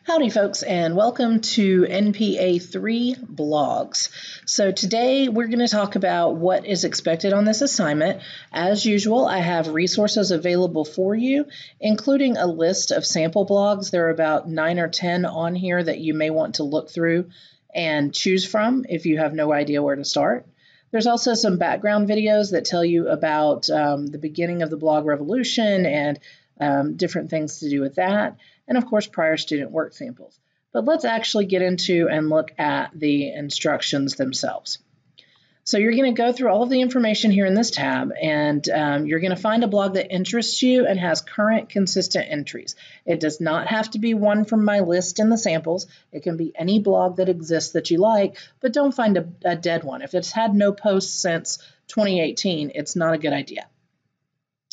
Howdy folks, and welcome to NPA 3 blogs. So today we're going to talk about what is expected on this assignment. As usual, I have resources available for you, including a list of sample blogs. There are about 9 or 10 on here that you may want to look through and choose from if you have no idea where to start. There's also some background videos that tell you about the beginning of the blog revolution and different things to do with that, and of course prior student work samples. But let's actually get into and look at the instructions themselves. So you're going to go through all of the information here in this tab, and you're going to find a blog that interests you and has current consistent entries. It does not have to be one from my list in the samples. It can be any blog that exists that you like, but don't find a dead one. If it's had no posts since 2018, it's not a good idea.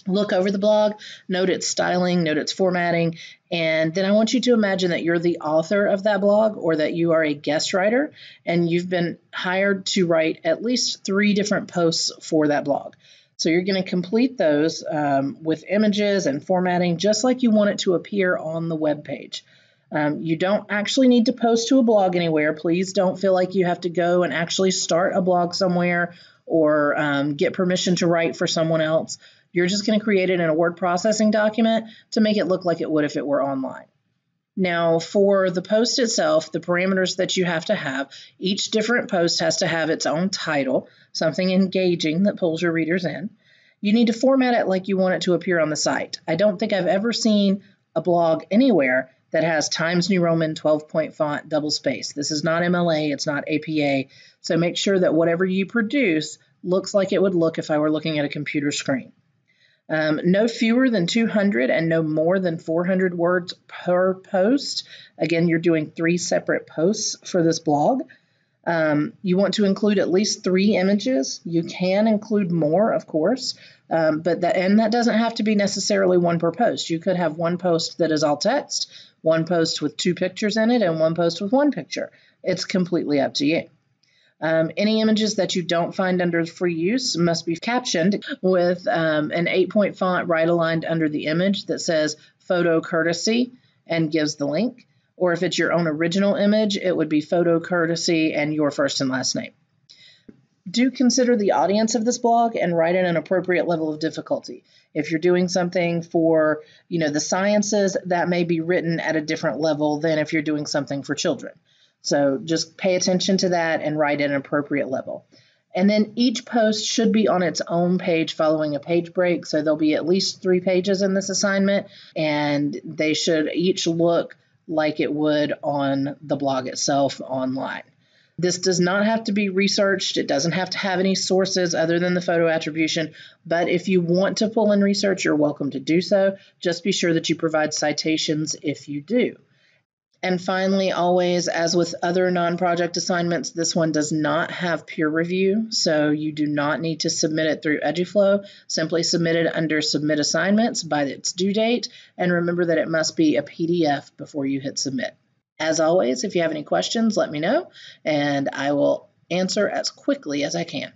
Look over the blog, note its styling, note its formatting, and then I want you to imagine that you're the author of that blog or that you are a guest writer and you've been hired to write at least 3 different posts for that blog. So you're going to complete those with images and formatting just like you want it to appear on the web page. You don't actually need to post to a blog anywhere. Please don't feel like you have to go and actually start a blog somewhere or get permission to write for someone else. You're just going to create it in a word processing document to make it look like it would if it were online. Now, for the post itself, the parameters that you have to have, each different post has to have its own title, something engaging that pulls your readers in. You need to format it like you want it to appear on the site. I don't think I've ever seen a blog anywhere that has Times New Roman 12-point font double space. This is not MLA, it's not APA, so make sure that whatever you produce looks like it would look if I were looking at a computer screen. No fewer than 200 and no more than 400 words per post. Again, you're doing 3 separate posts for this blog. You want to include at least 3 images. You can include more, of course, but that doesn't have to be necessarily one per post. You could have one post that is all text, one post with 2 pictures in it, and one post with 1 picture. It's completely up to you. Any images that you don't find under free use must be captioned with an 8-point font right aligned under the image that says photo courtesy and gives the link. Or if it's your own original image, it would be photo courtesy and your first and last name. Do consider the audience of this blog and write in an appropriate level of difficulty. If you're doing something for, the sciences, that may be written at a different level than if you're doing something for children. So just pay attention to that and write at an appropriate level. And then each post should be on its own page following a page break. So there'll be at least 3 pages in this assignment, and they should each look like it would on the blog itself online. This does not have to be researched. It doesn't have to have any sources other than the photo attribution. But if you want to pull in research, you're welcome to do so. Just be sure that you provide citations if you do. And finally, always, as with other non-project assignments, this one does not have peer review, so you do not need to submit it through EduFlow. Simply submit it under Submit Assignments by its due date, and remember that it must be a PDF before you hit Submit. As always, if you have any questions, let me know, and I will answer as quickly as I can.